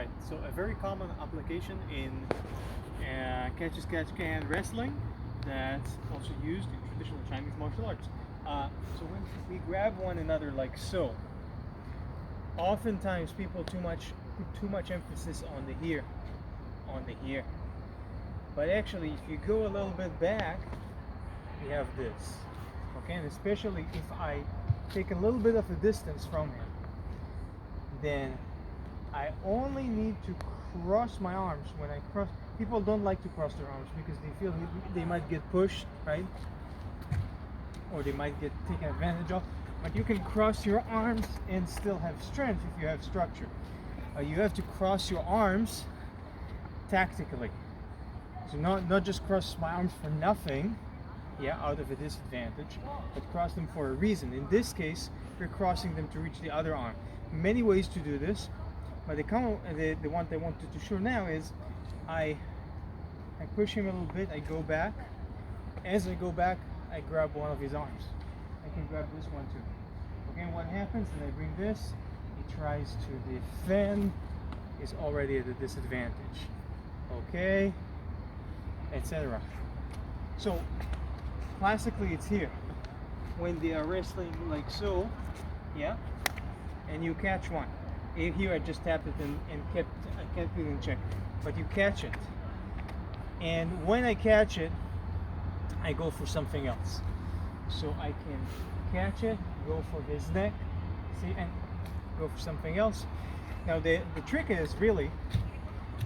Alright, so a very common application in catch-as-catch-can wrestling that's also used in traditional Chinese martial arts. So when we grab one another like so, oftentimes people put too much emphasis on the here. But actually, if you go a little bit back, we have this. Okay, and especially if I take a little bit of a distance from him, then I only need to cross my arms. When I cross, people don't like to cross their arms because they feel they might get pushed, right? Or they might get taken advantage of. But you can cross your arms and still have strength if you have structure. You have to cross your arms tactically. So not just cross my arms for nothing, yeah, out of a disadvantage, but cross them for a reason. In this case, you're crossing them to reach the other arm. Many ways to do this, but the one I wanted to show now is I push him a little bit, I go back. As I go back, I grab one of his arms. I can grab this one too. Okay, and what happens when I bring this? He tries to defend, is already at a disadvantage. Okay, etc. So classically it's here when they are wrestling like so, yeah, and you catch one. Here I just tapped it and I kept it in check, but you catch it, and when I catch it, I go for something else. So I can catch it, go for his neck, see, and go for something else. Now the trick is really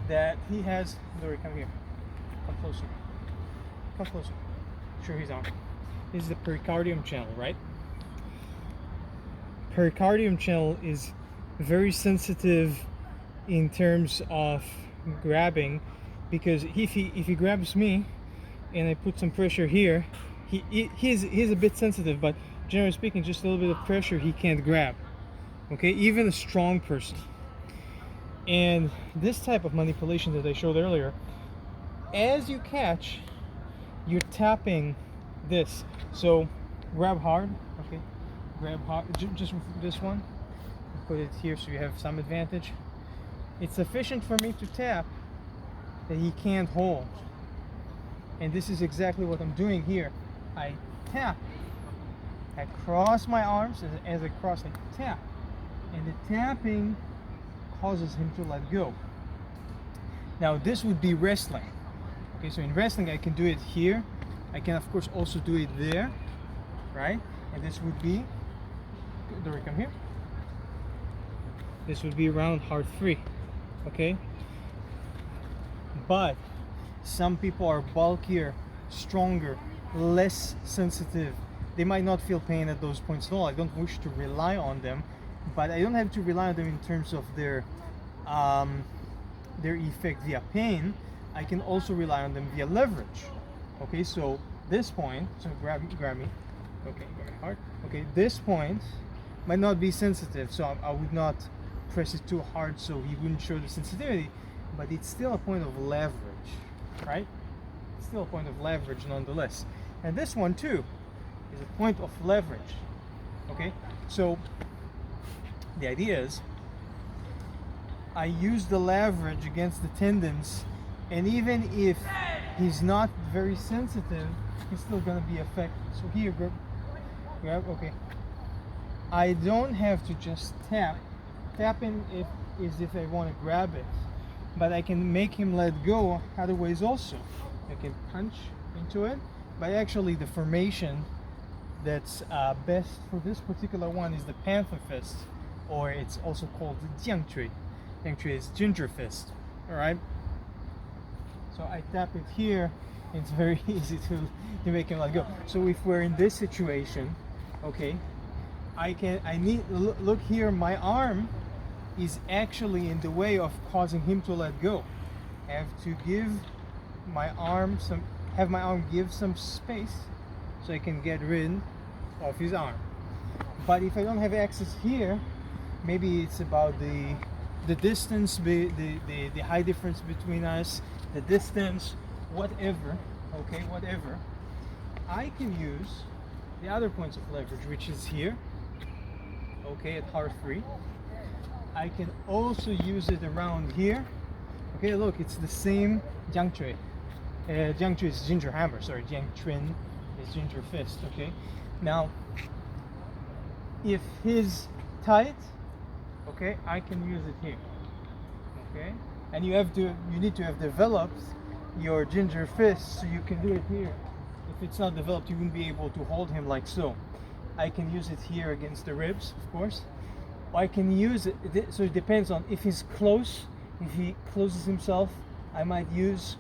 that he has, Dory, come here, come closer, show his arm. This is the pericardium channel, right? Pericardium channel is very sensitive in terms of grabbing, because if he grabs me and I put some pressure here, he's a bit sensitive, but generally speaking, just a little bit of pressure he can't grab. Okay, even a strong person. And this type of manipulation that I showed earlier, as you catch, you're tapping this. So grab hard, okay, grab hard, just this one, put it here so you have some advantage. It's sufficient for me to tap that he can't hold, and this is exactly what I'm doing here. I tap, I cross my arms, as I cross I tap, and the tapping causes him to let go. Now this would be wrestling. Okay, so in wrestling I can do it here, I can of course also do it there, right? And this would be, Dory, come here. This would be round hard 3, okay? But some people are bulkier, stronger, less sensitive. They might not feel pain at those points at all. I don't wish to rely on them, but I don't have to rely on them in terms of their effect via pain. I can also rely on them via leverage. Okay, so this point, so grab me, okay, very hard. Okay, this point might not be sensitive, so I would not press it too hard so he wouldn't show the sensitivity, but it's still a point of leverage, right? It's still a point of leverage nonetheless. And this one too is a point of leverage. Okay, so the idea is I use the leverage against the tendons, and even if he's not very sensitive, he's still going to be affected. So here, grab, okay. I don't have to just tap in if I want to grab it, but I can make him let go other ways also. I can punch into it, but actually the formation that's best for this particular one is the panther fist, or it's also called the jiang chui. Jiang chui is ginger fist. All right. So I tap it here. It's very easy to make him let go. So if we're in this situation, okay, look here, my arm is actually in the way of causing him to let go. I have to give my arm give some space so I can get rid of his arm. But if I don't have access here, maybe it's about the distance, the height difference between us, the distance, whatever, okay, whatever. I can use the other points of leverage, which is here, okay, at hard 3. I can also use it around here. Okay, look, it's the same Jiang Chui. Jiang Chui is ginger hammer, sorry, Jiang Chuan is ginger fist, okay? Now, if he's tight, okay, I can use it here, okay? And you need to have developed your ginger fist so you can do it here. If it's not developed, you wouldn't be able to hold him like so. I can use it here against the ribs, of course. Or I can use it, so it depends on if he's close, if he closes himself, I might use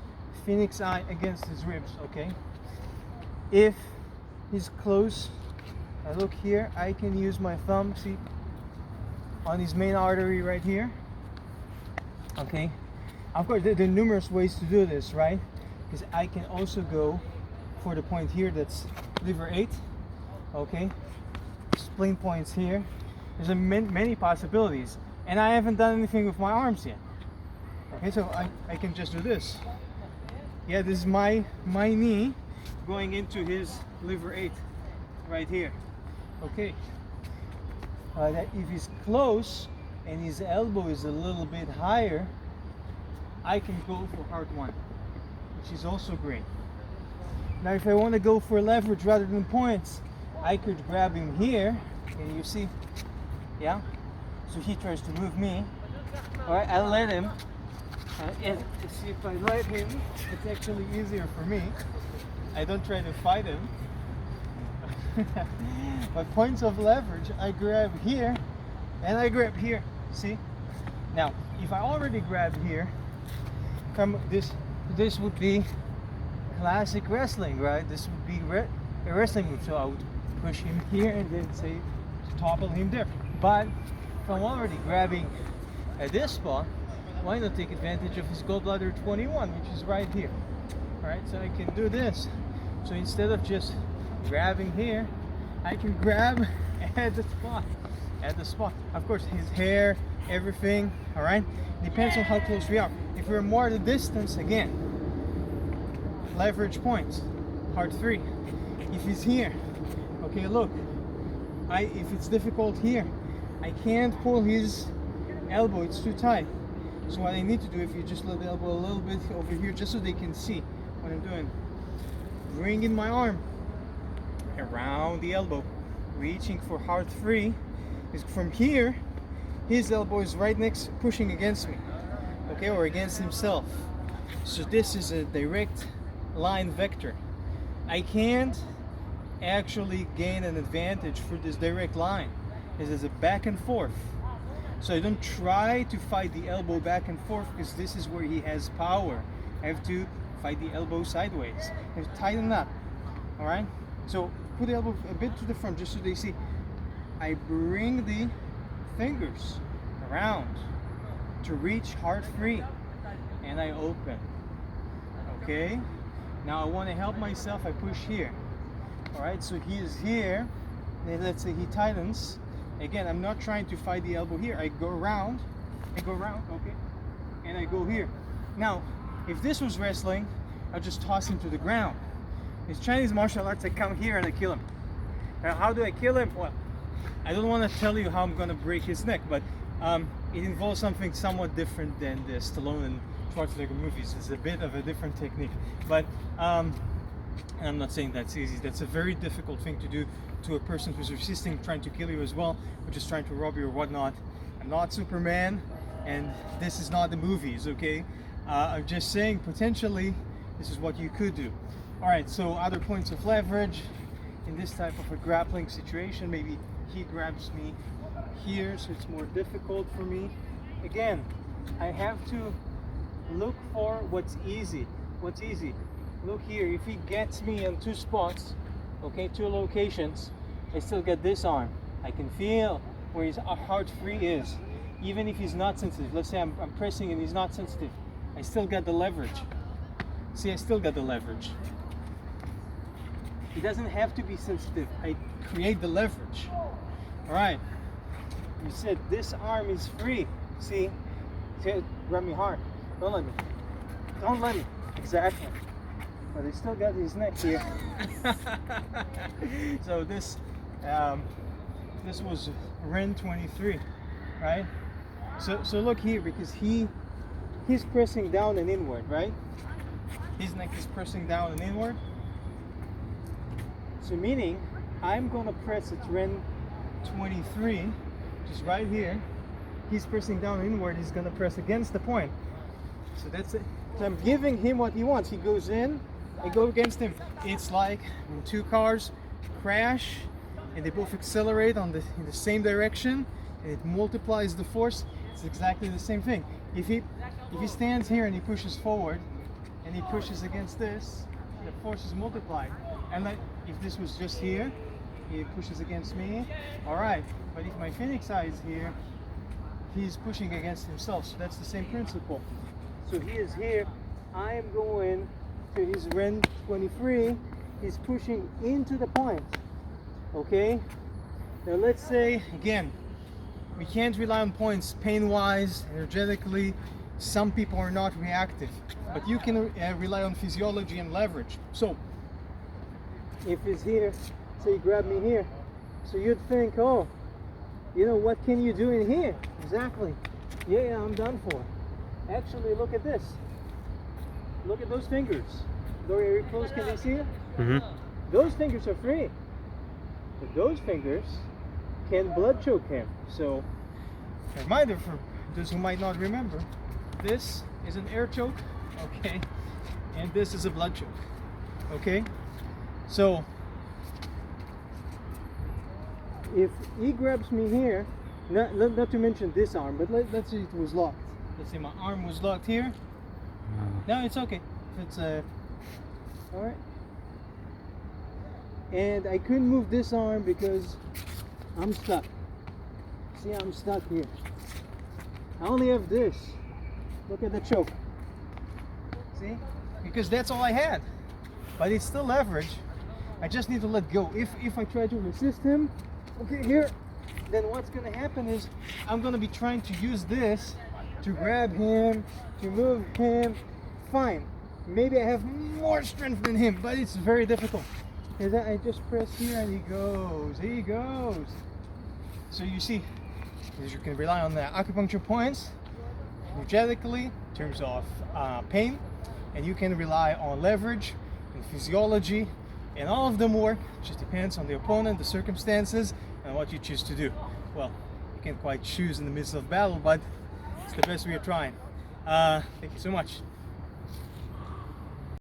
Phoenix Eye against his ribs, okay? If he's close, I look here, I can use my thumb, see, on his main artery right here, okay? Of course, there are numerous ways to do this, right? Because I can also go for the point here that's liver 8, okay? Spleen points here. There's many possibilities, and I haven't done anything with my arms yet. Okay, so I can just do this. Yeah, this is my knee going into his liver 8 right here. Okay. If he's close and his elbow is a little bit higher, I can go for heart 1, which is also great. Now, if I want to go for leverage rather than points, I could grab him here, and you see, yeah. So he tries to move me. All right, I let him. And see, if I let him, it's actually easier for me. I don't try to fight him. But points of leverage, I grab here and I grab here. See? Now, if I already grab here, this would be classic wrestling, right? This would be a wrestling move. So I would push him here and then say topple him there. But if I'm already grabbing at this spot, why not take advantage of his gallbladder 21, which is right here? All right, so I can do this. So instead of just grabbing here, I can grab at the spot. At the spot. Of course, his hair, everything. All right, depends on how close we are. If we're more at a distance, again, leverage points. Heart 3. If he's here, okay, look. If it's difficult here, I can't pull his elbow. It's too tight. So what I need to do, if you just let the elbow a little bit over here, just so they can see what I'm doing, bring in my arm around the elbow, reaching for heart 3. Is from here, his elbow is right next, pushing against me, okay, or against himself. So this is a direct line vector. I can't actually gain an advantage for this direct line. This is a back and forth. So I don't try to fight the elbow back and forth, because this is where he has power. I have to fight the elbow sideways. I have to tighten up. All right? So put the elbow a bit to the front just so they see. I bring the fingers around to reach heart 3, and I open. Okay? Now I want to help myself. I push here. All right? So he is here. Then let's say he tightens. Again, I'm not trying to fight the elbow here. I go around, okay, and I go here. Now, if this was wrestling, I'll just toss him to the ground. It's Chinese martial arts. I come here and I kill him. Now, how do I kill him? Well, I don't want to tell you how I'm going to break his neck, but it involves something somewhat different than the Stallone and Schwarzenegger movies. It's a bit of a different technique, but and I'm not saying that's easy. That's a very difficult thing to do to a person who's resisting, trying to kill you as well, or just trying to rob you or whatnot. I'm not Superman, and this is not the movies, okay? I'm just saying, potentially, this is what you could do. All right, so other points of leverage in this type of a grappling situation. Maybe he grabs me here, so it's more difficult for me. Again, I have to look for what's easy. What's easy? Look here, if he gets me on 2 spots, okay, 2 locations, I still get this arm. I can feel where his heart 3 is. Even if he's not sensitive, let's say I'm pressing and he's not sensitive, I still got the leverage. See, I still got the leverage. He doesn't have to be sensitive. I create the leverage. All right. You said this arm is free. See, grab me hard. Don't let me. Don't let me. Exactly. But he still got his neck here. So this was Ren 23, right? So look here, because he's pressing down and inward, right? His neck is pressing down and inward. So meaning I'm gonna press at Ren 23, just right here. He's pressing down and inward. He's gonna press against the point. So that's it. So I'm giving him what he wants. He goes in, I go against him. It's like when two cars crash and they both accelerate in the same direction, and it multiplies the force. It's exactly the same thing. If he stands here and he pushes forward and he pushes against this, the force is multiplied. And like if this was just here, he pushes against me, all right. But if my Phoenix Eye is here, he's pushing against himself. So that's the same principle. So he is here, I am going to his Ren 23, he's pushing into the point, okay? Now let's say, again, we can't rely on points pain-wise, energetically. Some people are not reactive, but you can rely on physiology and leverage. So, if he's here, so you grab me here, so you'd think, oh, you know, what can you do in here? Exactly. Yeah, I'm done for. Actually, look at this. Look at those fingers. Very close, can you see it? Mm-hmm. Those fingers are free. But those fingers can blood choke him. So, a reminder for those who might not remember, this is an air choke, okay? And this is a blood choke, okay? So, if he grabs me here, not to mention this arm, but let's say it was locked. Let's say my arm was locked here. No, it's okay. It's all right. And I couldn't move this arm because I'm stuck. See, I'm stuck here. I only have this. Look at the choke. See? Because that's all I had. But it's still leverage. I just need to let go. If I try to resist him, okay, here, then what's going to happen is I'm going to be trying to use this to grab him, to move him. Fine. Maybe I have more strength than him, but it's very difficult. Because I just press here and he goes. So you see, you can rely on the acupuncture points energetically in terms of pain, and you can rely on leverage and physiology, and all of them work. It just depends on the opponent, the circumstances, and what you choose to do. Well, you can't quite choose in the midst of battle, but it's the best we are trying. Thank you so much.